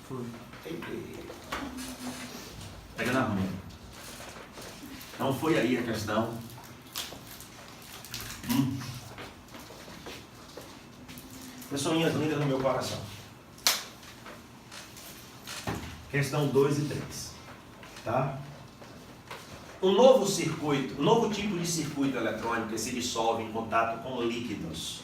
Foi. Pega na mão. Não foi aí a questão. Pessoinhas lindas no meu coração. Questão 2 e 3. Tá? Um novo circuito, um novo tipo de circuito eletrônico que se dissolve em contato com líquidos,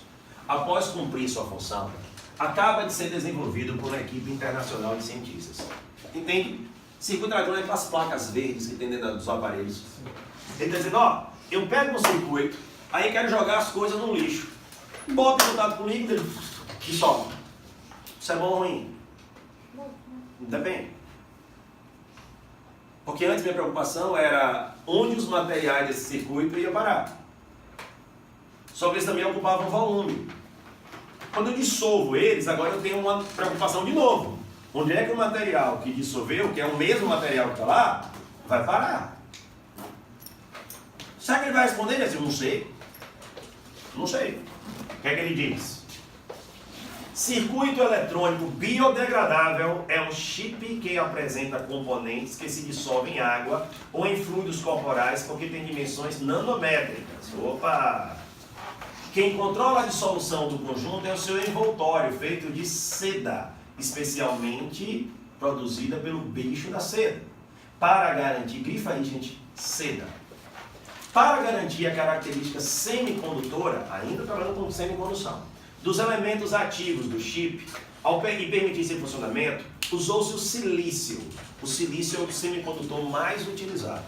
após cumprir sua função, acaba de ser desenvolvido por uma equipe internacional de cientistas. Entende? Circuito eletrônico é as placas verdes que tem dentro dos aparelhos. Ele está dizendo, ó, eu pego um circuito, aí quero jogar as coisas no lixo. Bota em contato com o líquido, ele dissolve. Isso é bom ou ruim? Depende. Porque antes minha preocupação era onde os materiais desse circuito iam parar. Só que eles também ocupavam volume. Quando eu dissolvo eles, agora eu tenho uma preocupação de novo. Onde é que o material que dissolveu, que é o mesmo material que está lá, vai parar? Será que ele vai responder assim? Não sei. Não sei. O que é que ele diz? Circuito eletrônico biodegradável é um chip que apresenta componentes que se dissolvem em água ou em fluidos corporais porque tem dimensões nanométricas. Opa! Quem controla a dissolução do conjunto é o seu envoltório, feito de seda, especialmente produzida pelo bicho da seda. Para garantir, grifa aí, gente, seda. Para garantir a característica semicondutora, ainda trabalhando com semicondução, dos elementos ativos do chip, e permitir seu funcionamento, usou-se o silício. O silício é o semicondutor mais utilizado.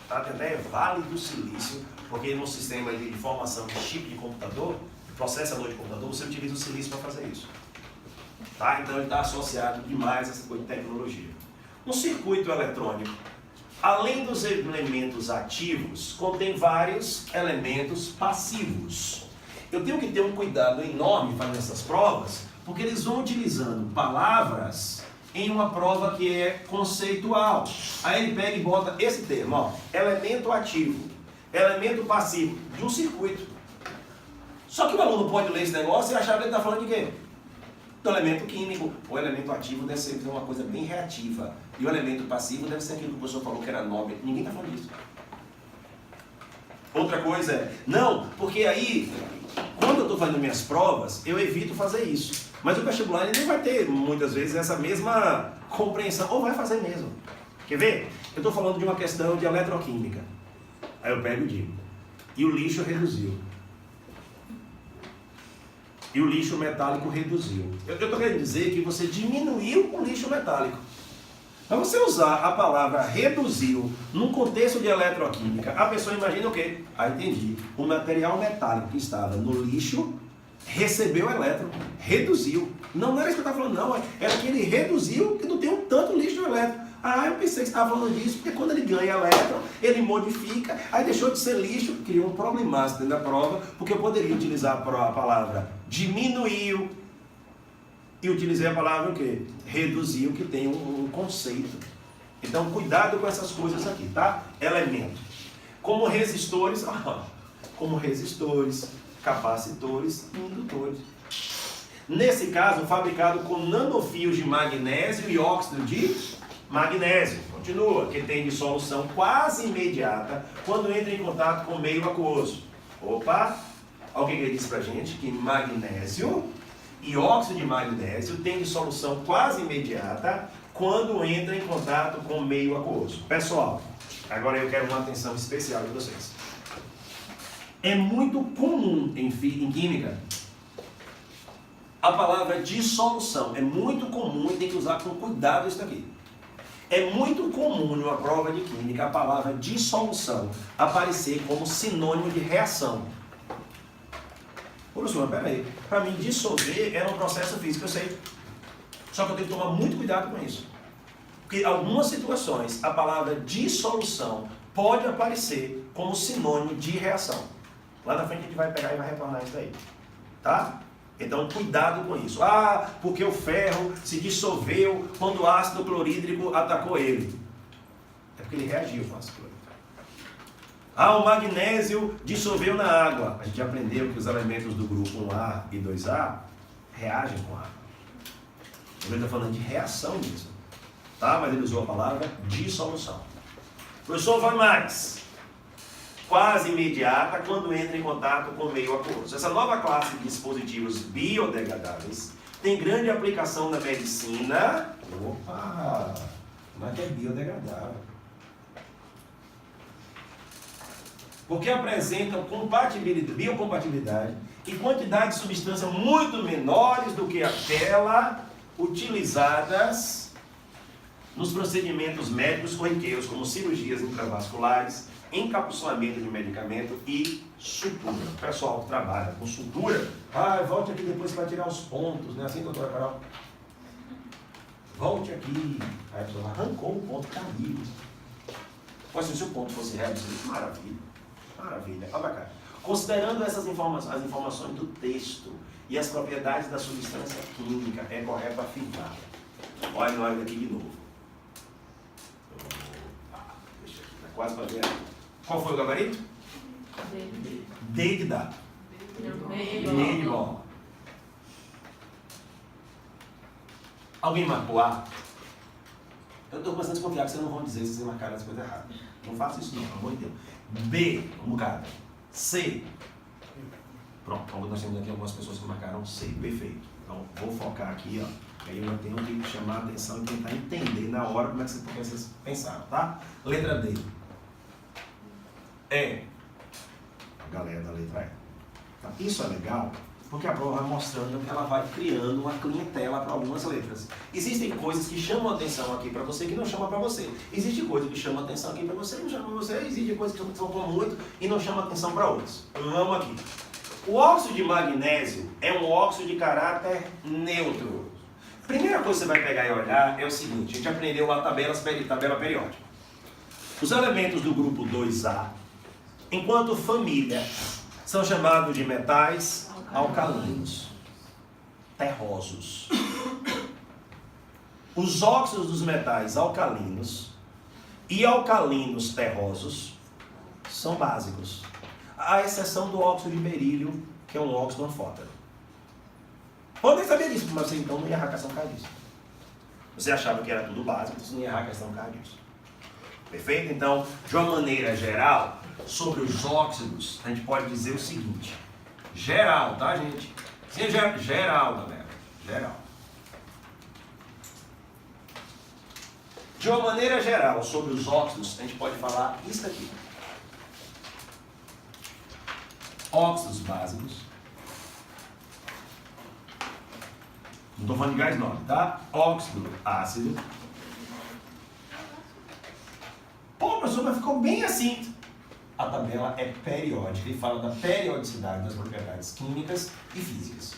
Tá? Até vale do silício, porque no sistema de informação de chip de computador, processador de computador, você utiliza o silício para fazer isso. Tá? Então ele está associado demais a essa coisa de tecnologia. Um circuito eletrônico, além dos elementos ativos, contém vários elementos passivos. Eu tenho que ter um cuidado enorme fazendo essas provas, porque eles vão utilizando palavras em uma prova que é conceitual. Aí ele pega e bota esse termo, ó, elemento ativo, elemento passivo de um circuito. Só que o aluno pode ler esse negócio e achar que ele está falando de quê? Do elemento químico. O elemento ativo deve ser uma coisa bem reativa. E o elemento passivo deve ser aquilo que o professor falou que era nobre. Ninguém está falando disso. Outra coisa é, não, porque aí, quando eu estou fazendo minhas provas, eu evito fazer isso. Mas o vestibular ele nem vai ter, muitas vezes, essa mesma compreensão, ou vai fazer mesmo. Quer ver? Eu estou falando de uma questão de eletroquímica. Aí eu pego e digo, e o lixo reduziu. E o lixo metálico reduziu. Eu estou querendo dizer que você diminuiu o lixo metálico. Para você usar a palavra reduziu num contexto de eletroquímica, a pessoa imagina o quê? Ah, entendi. O material metálico que estava no lixo recebeu elétron, reduziu. Não era isso que eu estava falando, não. Era que ele reduziu que não tem um tanto lixo no elétron. Ah, eu pensei que você estava falando disso, porque quando ele ganha elétron, ele modifica, aí deixou de ser lixo, criou um problemaço dentro da prova, porque eu poderia utilizar a palavra diminuiu, e utilizei a palavra o quê? Reduziu, que tem um conceito. Então, cuidado com essas coisas aqui, tá? Elemento. Como resistores, capacitores e indutores. Nesse caso, fabricado com nanofios de magnésio e óxido de magnésio. Continua, que tem dissolução quase imediata quando entra em contato com o meio aquoso. Opa! Olha o que ele disse pra gente, que magnésio e óxido de magnésio tem dissolução quase imediata quando entra em contato com o meio aquoso. Pessoal, agora eu quero uma atenção especial de vocês. É muito comum em química a palavra dissolução. É muito comum e tem que usar com cuidado isso daqui. É muito comum numa prova de química a palavra dissolução aparecer como sinônimo de reação. Professor, peraí, para mim dissolver era um processo físico, eu sei. Só que eu tenho que tomar muito cuidado com isso. Porque em algumas situações a palavra dissolução pode aparecer como sinônimo de reação. Lá na frente a gente vai pegar e vai retornar isso aí. Tá? Então cuidado com isso. Ah, porque o ferro se dissolveu quando o ácido clorídrico atacou ele. É porque ele reagiu com o ácido clorídrico. Ah, o magnésio dissolveu na água. A gente aprendeu que os elementos do grupo 1A e 2A reagem com água. Ele está falando de reação mesmo. Tá? Mas ele usou a palavra dissolução. O professor vai mais. Quase imediata quando entra em contato com o meio aquoso. Essa nova classe de dispositivos biodegradáveis tem grande aplicação na medicina. Opa! Mas que é biodegradável. Porque apresentam biocompatibilidade e quantidade de substância muito menores do que aquela utilizadas nos procedimentos médicos corriqueiros, como cirurgias intravasculares, encapsulamento de medicamento e sutura. O pessoal que trabalha com sutura, volte aqui depois para tirar os pontos, né? Assim, doutora Carol? Volte aqui. Aí a pessoa arrancou o ponto, caiu. Pois se o ponto fosse reduzido, maravilha. Maravilha. Olha cá. Considerando essas as informações do texto e as propriedades da substância química, é correto afirmar. Olha nós aqui de novo. Deixa aqui, tá quase para ver. Qual foi o gabarito? D de dado. D de bola. Alguém marcou A? Eu estou começando a desconfiar que vocês não vão dizer se vocês marcaram as coisas erradas. Não faça isso não, pelo amor de Deus. B, um bocado. C. Pronto, como nós temos aqui algumas pessoas que marcaram C, perfeito. Então, vou focar aqui, ó. Aí eu tenho que chamar a atenção e tentar entender na hora como é que vocês pensaram, tá? Letra D. E. A galera da letra E. Tá? Isso é legal, porque a prova vai mostrando que ela vai criando uma clientela para algumas letras. Existem coisas que chamam a atenção aqui para você que não chamam para você. Existe coisa que chama a atenção aqui para você e não chama para você. Existe coisa que chama atenção para muito e não chama atenção para outros. Vamos aqui. O óxido de magnésio é um óxido de caráter neutro. Primeira coisa que você vai pegar e olhar é o seguinte. A gente aprendeu lá tabela periódica. Os elementos do grupo 2A, enquanto família, são chamados de metais alcalinos, terrosos. Os óxidos dos metais alcalinos e alcalinos terrosos são básicos, à exceção do óxido de berílio, que é um óxido anfótero. Podem saber disso, mas você então não ia errar a questão por causa disso. Você achava que era tudo básico, você não ia errar a questão por causa disso. Perfeito? Então, de uma maneira geral, sobre os óxidos, a gente pode dizer o seguinte. Geral, tá, gente? Sim, geral, galera. Geral. De uma maneira geral, sobre os óxidos, a gente pode falar isso aqui. Óxidos básicos. Não estou falando de gás nobre, tá? Óxido ácido. Pô, professor, mas ficou bem assim. A tabela é periódica e fala da periodicidade das propriedades químicas e físicas.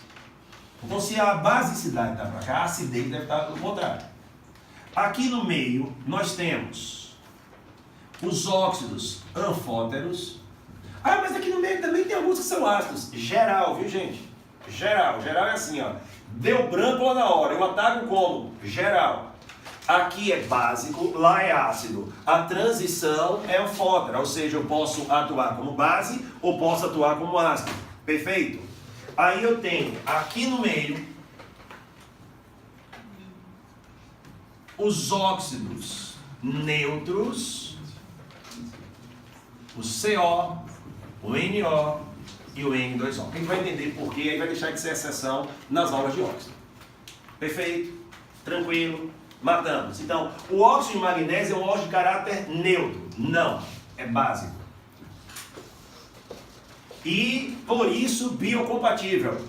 Então, se a basicidade está para cá, a acidez deve estar do contrário. Aqui no meio, nós temos os óxidos anfóteros. Mas aqui no meio também tem alguns que são ácidos. Geral, viu, gente? Geral. Geral é assim, ó. Deu branco lá na hora. Eu ataco como? Geral. Aqui é básico, lá é ácido. A transição é anfótera, ou seja, eu posso atuar como base ou posso atuar como ácido. Perfeito? Aí eu tenho aqui no meio os óxidos neutros, o CO, o NO e o N2O. Quem vai entender por quê, aí vai deixar de ser exceção nas aulas de óxido. Perfeito? Tranquilo? Matamos. Então, o óxido de magnésio é um óxido de caráter neutro. Não, é básico. E, por isso, biocompatível.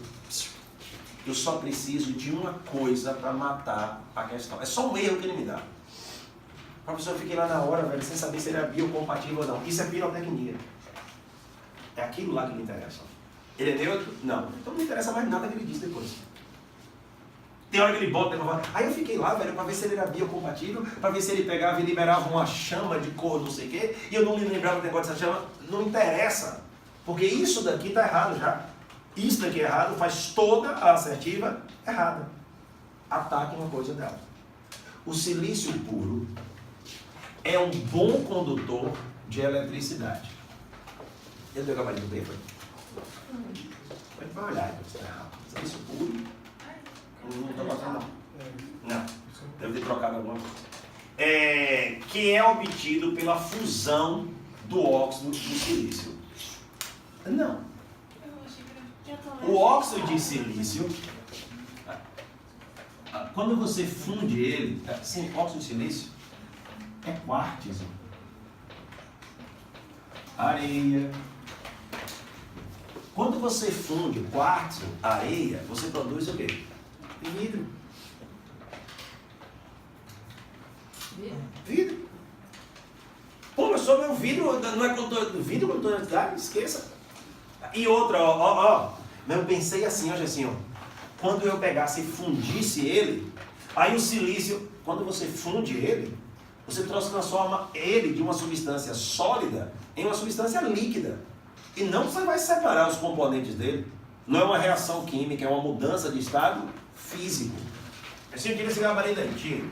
Eu só preciso de uma coisa para matar a questão. É só um erro que ele me dá. Professor, eu fiquei lá na hora, velho, sem saber se ele é biocompatível ou não. Isso é pirotecnia. É aquilo lá que me interessa. Ele é neutro? Não. Então não me interessa mais nada que ele diz depois. Tem hora que ele bota e fala. Aí eu fiquei lá, velho, para ver se ele era biocompatível, para ver se ele pegava e liberava uma chama de cor, não sei o quê, e eu não me lembrava do negócio dessa chama. Não interessa. Porque isso daqui está errado já. Isso daqui é errado, faz toda a assertiva errada. Ataque uma coisa dela. O silício puro é um bom condutor de eletricidade. Ele deu o gabarito bem, foi? Vai olhar, está errado. Silício puro. Não está passando, não. Deve ter trocado alguma coisa. Que é obtido pela fusão do óxido de silício. Não. O óxido de silício, quando você funde ele, sem óxido de silício, é quartzo, areia. Quando você funde quartzo, areia, você produz o quê? Vidro. Vidro. Pô, mas só meu vidro não é vidro condutividade? Esqueça. E outra, eu pensei assim, hoje assim, quando eu pegasse e fundisse ele, aí o silício, quando você funde ele, você transforma ele de uma substância sólida em uma substância líquida. E não você vai separar os componentes dele. Não é uma reação química, é uma mudança de estado físico. Assim, eu tiro esse gabarito aí, tiro.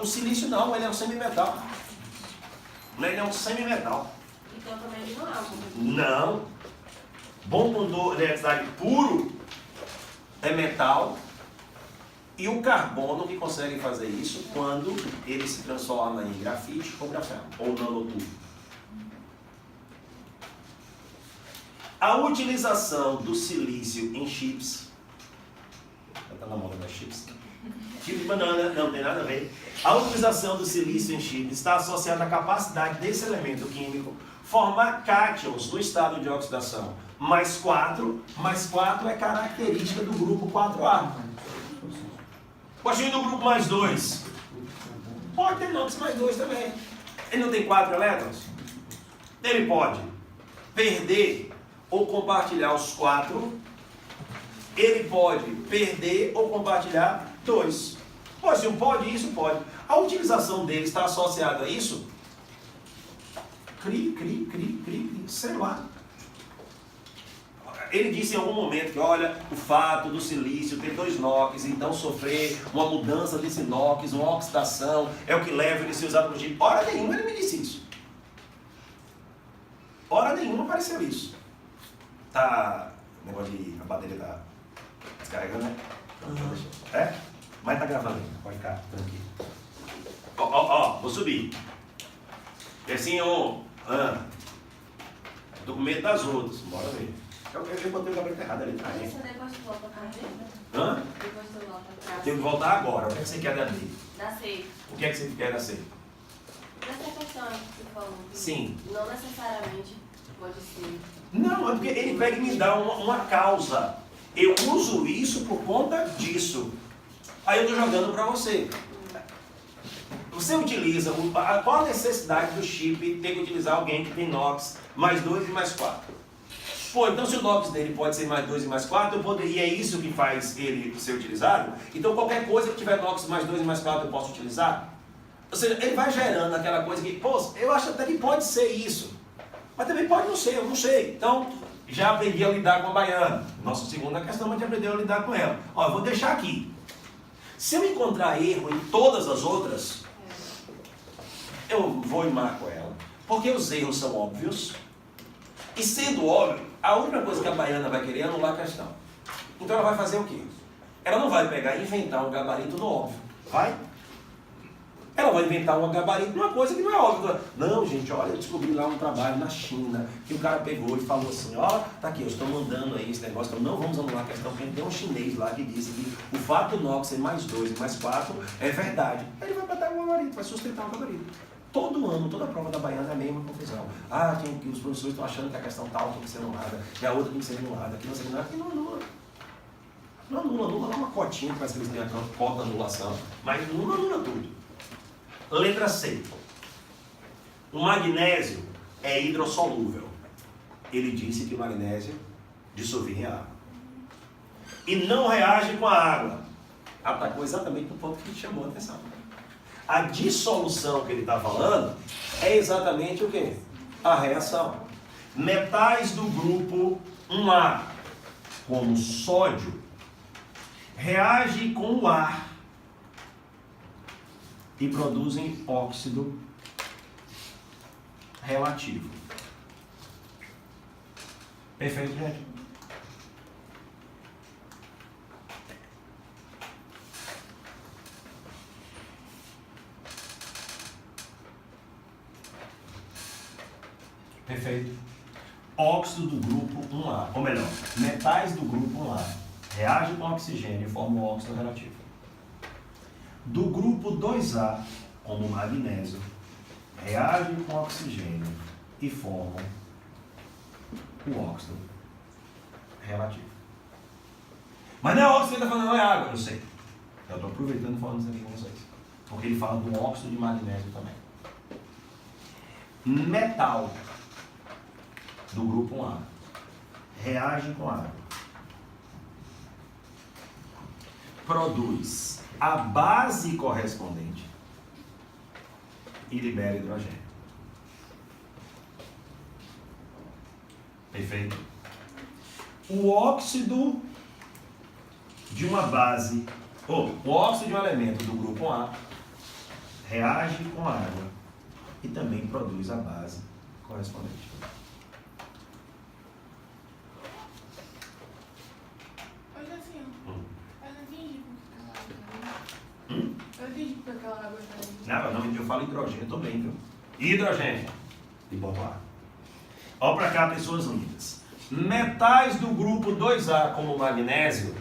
O silício não, ele é um semimetal. Ele é um semimetal. Então também ele não é algo. Não. Bom condutor de eletricidade puro é metal. E o carbono que consegue fazer isso quando ele se transforma em grafite ou grafeno, ou nanotube. A utilização do silício em chips, está na moda das chips, tipo de banana, não tem nada a ver. A utilização do silício em chips está associada à capacidade desse elemento químico formar cátions no estado de oxidação. Mais 4 é característica do grupo 4A. Gostinho do grupo mais 2. Pode ter NOx mais 2 também. Ele não tem 4 elétrons? Ele pode perder ou compartilhar os 4. Ele pode perder ou compartilhar 2. Pô, se pode, isso pode. A utilização dele está associada a isso? Sei lá. Ele disse em algum momento que, olha, o fato do silício ter 2 NOx, então sofrer uma mudança desse NOx, uma oxidação, é o que leva ele a ser usado no chip. Hora nenhuma ele me disse isso. Hora nenhuma apareceu isso. Tá, o negócio de, a bateria tá descarregando, né? É? Mas tá gravando ainda, pode ficar tranquilo. Vou subir. Assim, tô com medo das outras, bora ver. Eu botei o gabarito errado ali atrás. Você depois tu volta pra ver? Depois tu volta pra... Tenho que voltar agora. O que é que você quer da D? Da C. O que é que você quer da C? Dessa questão que você falou. Que Sim. Não necessariamente pode ser. Não, é porque ele pega e me dá uma causa. Eu uso isso por conta disso. Aí eu estou jogando para você. Você utiliza, qual a necessidade do chip ter que utilizar alguém que tem NOx mais 2 e mais 4? Pô, então se o NOx dele pode ser mais 2 e mais 4, e é isso que faz ele ser utilizado, então qualquer coisa que tiver NOx mais 2 e mais 4 eu posso utilizar? Ou seja, ele vai gerando aquela coisa que, pô, eu acho até que pode ser isso, mas também pode não ser, eu não sei. Então, já aprendi a lidar com a baiana. Nossa segunda questão é de aprender a lidar com ela. Ó, eu vou deixar aqui. Se eu encontrar erro em todas as outras, eu vou e marco ela, porque os erros são óbvios. E sendo óbvio, a única coisa que a baiana vai querer é anular a questão. Então ela vai fazer o quê? Ela não vai pegar e inventar um gabarito no óbvio. Vai? Ela vai inventar um gabarito numa coisa que não é óbvia. Não, gente, olha, eu descobri lá um trabalho na China, que o cara pegou e falou assim, ó, tá aqui, eu estou mandando aí esse negócio, então não vamos anular a questão, porque tem um chinês lá que disse que o fato do NOx ser mais 2 e mais 4 é verdade. Aí ele vai botar um gabarito, vai sustentar um gabarito. Todo ano, toda a prova da baiana é a mesma confusão. Ah, os professores estão achando que a questão tal tem que ser anulada, que a outra tem que ser anulada, que não sei nada, que não anula. Não anula, dá uma cotinha, parece que eles têm a cota de anulação, mas não anula tudo. Letra C. O magnésio é hidrossolúvel. Ele disse que o magnésio dissolvia em água. E não reage com a água. Atacou exatamente no ponto que ele chamou a atenção. A dissolução que ele está falando é exatamente o quê? A reação. Metais do grupo 1A, como sódio, reagem com o ar e produzem óxido relativo. Perfeito, gente? Perfeito? Óxido do grupo 1A, ou melhor, metais do grupo 1A, reagem com oxigênio e formam o óxido relativo. Do grupo 2A, como o magnésio, reagem com oxigênio e formam o óxido relativo. Mas não é óxido que ele está falando, não é água, eu sei. Eu estou aproveitando e falando isso aqui com vocês. Porque ele fala do óxido de magnésio também. Metal do grupo 1A reage com água, produz a base correspondente e libera hidrogênio. Perfeito? O óxido de uma base, ou o óxido de um elemento do grupo A reage com água e também produz a base correspondente. Eu entendi porque aquela água está aí. Não, eu falo hidrogênio também, viu? Hidrogênio. E boto ar. Olha para cá, pessoas lindas. Metais do grupo 2A, como o magnésio,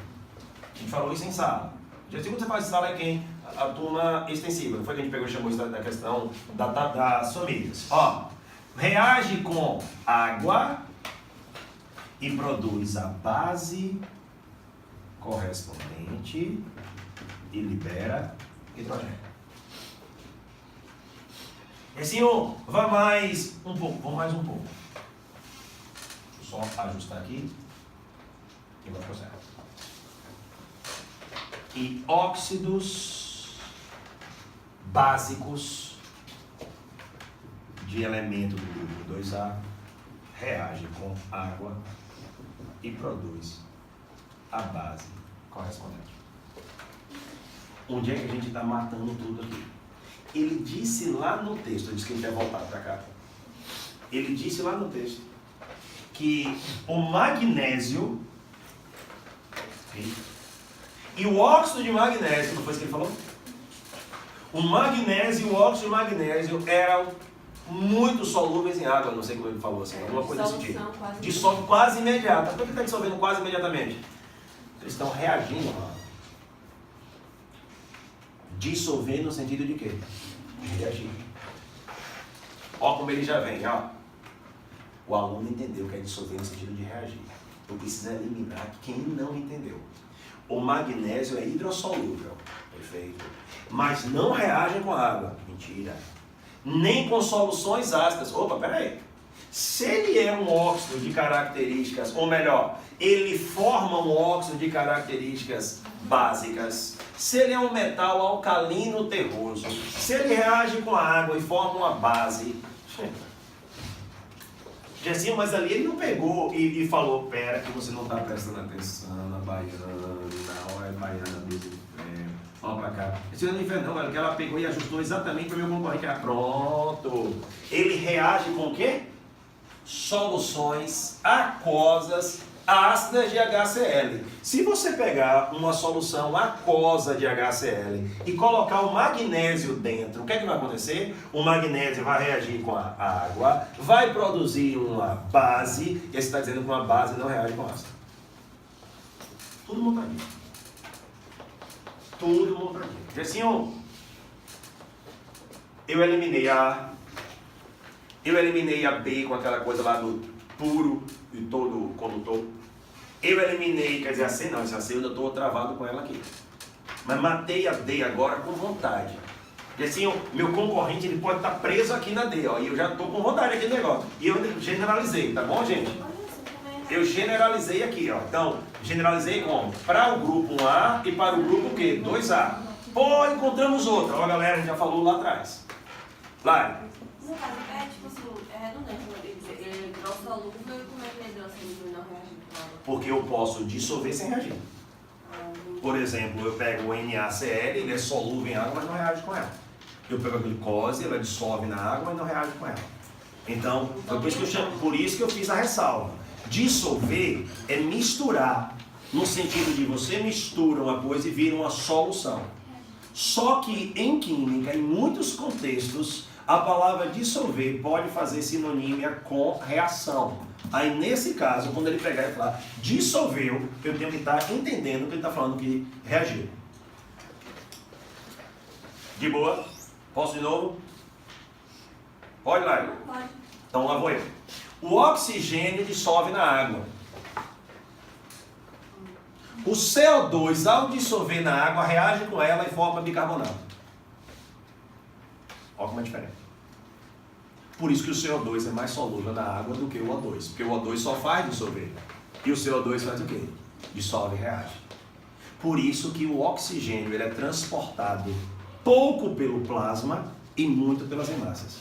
a gente falou isso em sala. Já sei quando você faz sala é quem? A turma extensiva. Não foi que a gente pegou e chamou isso da questão das famílias. Ó, reage com água e produz a base correspondente e libera hidrogênio. Esse um, vai mais um pouco, vamos mais um pouco. Deixa eu só ajustar aqui e vai pro certo. E óxidos básicos de elemento do grupo 2A reagem com água e produz a base correspondente. Onde é que a gente está matando tudo aqui? Ele disse lá no texto, eu disse que ele quer voltar para cá. Ele disse lá no texto que o magnésio e o óxido de magnésio, não foi isso que ele falou? O magnésio e o óxido de magnésio eram muito solúveis em água, não sei como ele falou assim, alguma coisa desse tipo. Dissolve quase imediata. Por que ele está dissolvendo quase imediatamente? Eles estão reagindo lá. Dissolver no sentido de quê? Reagir. Ó como ele já vem, ó. O aluno entendeu que é dissolver no sentido de reagir. Eu preciso eliminar quem não entendeu. O magnésio é hidrossolúvel, perfeito. Mas não reage com água. Mentira. Nem com soluções ácidas. Opa, peraí. Se ele é um óxido de características, ou melhor, ele forma um óxido de características básicas, se ele é um metal alcalino terroso, se ele reage com a água e forma uma base, Gessinho, mas ali ele não pegou e falou, pera que você não está prestando atenção na baiana, na hora baiana desse olha pra cá. Esse não é inferno, não, que ela pegou e ajustou exatamente para o meu concorrente. Ah, pronto. Ele reage com o quê? Soluções aquosas ácidas de HCl. Se você pegar uma solução aquosa de HCl e colocar o magnésio dentro, o que é que vai acontecer? O magnésio vai reagir com a água, vai produzir uma base, e você está dizendo que uma base não reage com ácido. Tudo montadinho. Tudo montadinho. Gessinho, eu eliminei a B com aquela coisa lá do puro e todo condutor. Eu eliminei, quer dizer, a C não, essa C eu ainda estou travado com ela aqui. Mas matei a D agora com vontade. Porque assim, meu concorrente ele pode estar preso aqui na D, ó, e eu já estou com vontade aqui no negócio. E eu generalizei, tá bom, gente? Eu generalizei aqui, ó. Então, generalizei como? Para o grupo 1A e para o grupo o quê? 2A. Pô, encontramos outra. Ó, galera, a gente já falou lá atrás. Lari. No caso, é tipo assim, é redundante, ele é hidrossolúvel e como é que ele é hidrossolúvel e não reage com água? Porque eu posso dissolver sem reagir. Por exemplo, eu pego o NaCl, ele é solúvel em água, mas não reage com ela. Eu pego a glicose, ela dissolve na água, mas não reage com ela. Então, por isso que eu fiz a ressalva. Dissolver é misturar, no sentido de você mistura uma coisa e vira uma solução. Só que em química, em muitos contextos, A palavra dissolver pode fazer sinonímia com reação. Aí, nesse caso, quando ele pegar e falar dissolveu, eu tenho que estar entendendo que ele está falando que reagiu. De boa? Posso de novo? Pode lá. Não pode. Então lá vou eu. O oxigênio dissolve na água. O CO2, ao dissolver na água, reage com ela e forma bicarbonato. Olha como é diferente. Por isso que o CO2 é mais solúvel na água do que o O2. Porque o O2 só faz dissolver. E o CO2 faz o quê? Dissolve e reage. Por isso que o oxigênio ele é transportado pouco pelo plasma e muito pelas hemácias.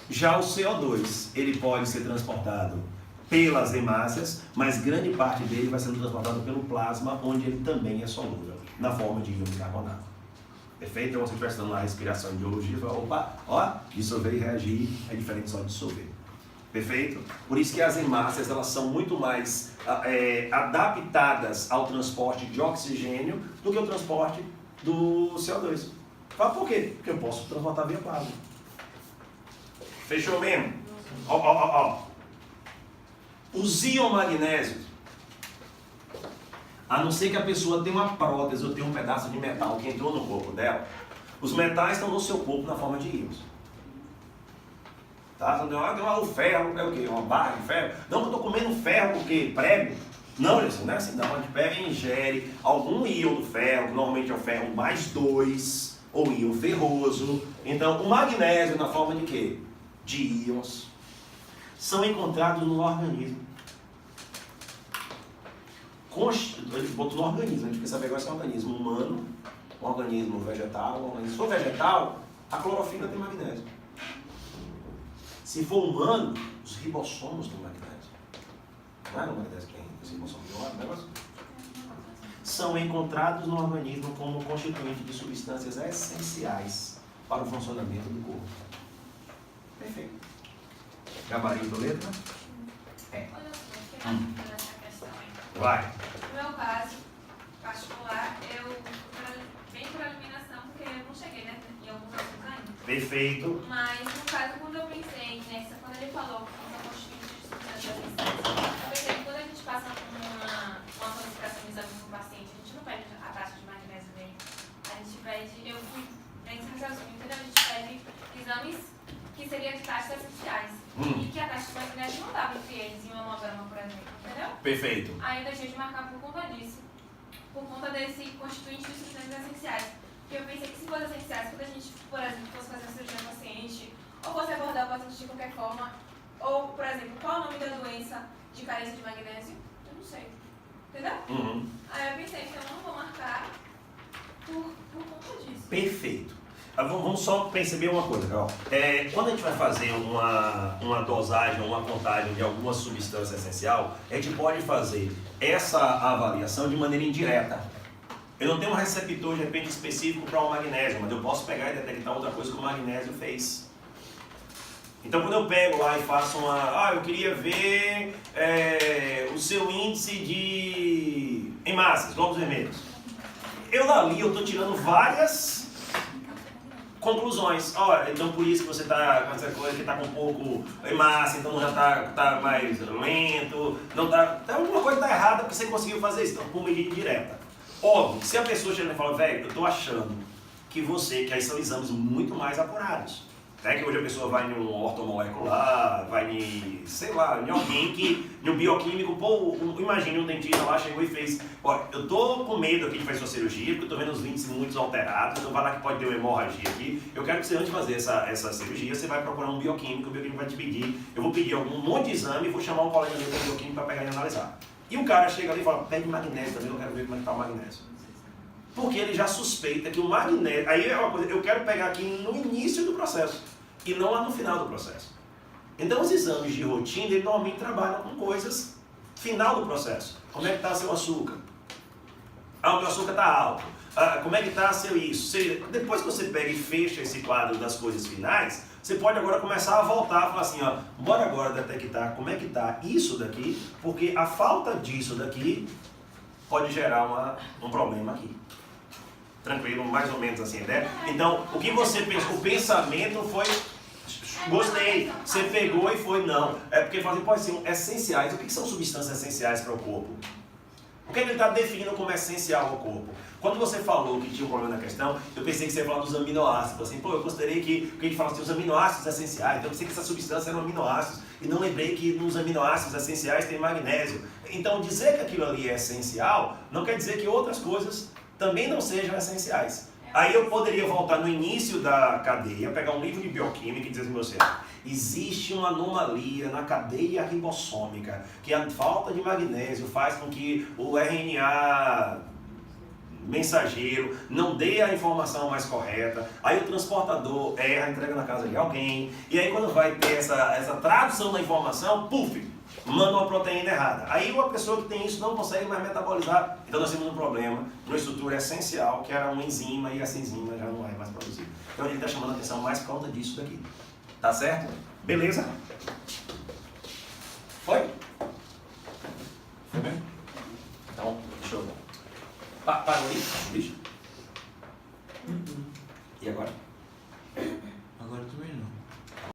Já o CO2, ele pode ser transportado pelas hemácias, mas grande parte dele vai sendo transportado pelo plasma, onde ele também é solúvel, na forma de íon bicarbonato. Perfeito? Então, você estiver estudando lá a respiração em biologia, você fala, opa, ó, dissolver e reagir é diferente só de dissolver. Perfeito? Por isso que as hemácias, elas são muito mais adaptadas ao transporte de oxigênio do que o transporte do CO2. Fala por quê? Porque eu posso transportar via plasma. Fechou mesmo? Ó. Os íons magnésios, a não ser que a pessoa tenha uma prótese ou tenha um pedaço de metal que entrou no corpo dela, os metais estão no seu corpo na forma de íons. Tá? O ferro é o quê? Uma barra de ferro? Não, eu estou comendo ferro porque prego. Não, isso não é assim, não. A gente pega e ingere algum íon do ferro, que normalmente é o ferro mais 2, ou íon ferroso. Então, o magnésio na forma de quê? De íons. São encontrados no organismo. Ele botou no organismo, a gente quer saber agora se é um organismo humano, um organismo vegetal, um organismo... Se for vegetal, a clorofila tem magnésio. Se for humano, os ribossomos têm magnésio. Não é no magnésio que tem os ribossomos de óleo, negócio? São encontrados no organismo como constituinte de substâncias essenciais para o funcionamento do corpo. Perfeito. Gabarito, letra? É. Olha só, nessa questão aí. Vai. No meu caso particular, eu bem por eliminação, porque eu não cheguei, né, em alguns assuntos ainda. Perfeito. Mas, no caso, quando eu pensei nessa, quando ele falou que são constituintes de substâncias essenciais, eu pensei que quando a gente passa por uma solicitação de exame para o paciente, a gente não pede a taxa de magnésio dele. A gente pede, eu fui nesse raciocínio, entendeu? A gente pede exames que seriam de taxas essenciais. E que a taxa de magnésio não dava entre eles em um hemograma, por exemplo, entendeu? Perfeito. Aí eu deixei de marcar por conta disso. Por conta desse constituinte de substâncias essenciais. Porque eu pensei que se fossem essenciais, quando a gente, por exemplo, fosse fazer uma cirurgia no paciente, ou fosse abordar o paciente de qualquer forma, ou, por exemplo, qual o nome da doença de carência de magnésio? Eu não sei. Entendeu? Aí eu pensei que eu não vou marcar por conta disso. Perfeito. Vamos só perceber uma coisa, Carol. Quando a gente vai fazer uma dosagem, uma contagem de alguma substância essencial, a gente pode fazer essa avaliação de maneira indireta. Eu não tenho um receptor, de repente, específico para o magnésio, mas eu posso pegar e detectar outra coisa que o magnésio fez. Então, quando eu pego lá e faço eu queria ver o seu índice de hemácias, glóbulos vermelhos. Eu dali, eu estou tirando várias conclusões. Olha, então por isso que você está com essa coisa que está com um pouco hemácia, então já está mais lento, não tá alguma coisa está errada porque você conseguiu fazer isso, então por medida indireta. Óbvio, se a pessoa chega e fala, velho, eu estou achando que aí são exames muito mais apurados. Né? Que hoje a pessoa vai em um ortomolecular, vai em, sei lá, em alguém que, em um bioquímico, imagine um dentista lá, chegou e fez, olha, eu tô com medo aqui de fazer sua cirurgia, porque eu tô vendo os índices muito alterados, então vai lá que pode ter uma hemorragia aqui, eu quero que você, antes de fazer essa cirurgia, você vai procurar um bioquímico, o bioquímico vai te pedir, eu vou pedir um monte de exame e vou chamar um colega meu do bioquímico para pegar e analisar. E o cara chega ali e fala, pede magnésio também, eu quero ver como é que tá o magnésio. Porque ele já suspeita que o magnésio, aí é uma coisa, eu quero pegar aqui no início do processo, e não lá no final do processo. Então os exames de rotina, eles normalmente trabalham com coisas final do processo. Como é que está seu açúcar? O meu açúcar está alto. Como é que está seu isso? Depois que você pega e fecha esse quadro das coisas finais, você pode agora começar a voltar e falar assim, bora agora detectar como é que está isso daqui, porque a falta disso daqui pode gerar um problema aqui. Tranquilo, mais ou menos assim a ideia. Então, o que você pensou? O pensamento foi, gostei, você pegou e foi, não. É porque fala assim, pode ser essenciais. O que são substâncias essenciais para o corpo? O que ele está definindo como essencial ao corpo? Quando você falou que tinha um problema na questão, eu pensei que você ia falar dos aminoácidos. Assim, pô, eu gostaria que a gente falasse dos aminoácidos essenciais. Então eu pensei que essa substância eram aminoácidos. E não lembrei que nos aminoácidos essenciais tem magnésio. Então dizer que aquilo ali é essencial, não quer dizer que outras coisas também não sejam essenciais. Aí eu poderia voltar no início da cadeia, pegar um livro de bioquímica e dizer assim, você, existe uma anomalia na cadeia ribossômica, que a falta de magnésio faz com que o RNA mensageiro não dê a informação mais correta, aí o transportador erra, entrega na casa de alguém, e aí quando vai ter essa tradução da informação, puf, manda uma proteína errada. Aí uma pessoa que tem isso não consegue mais metabolizar. Então nós temos um problema numa estrutura essencial, que era uma enzima, e essa enzima já não é mais produzida. Então ele está chamando a atenção mais por conta disso daqui. Tá certo? Beleza? Foi? Foi bem? Então, deixa eu... Parou aí, bicho? E agora? Agora também não.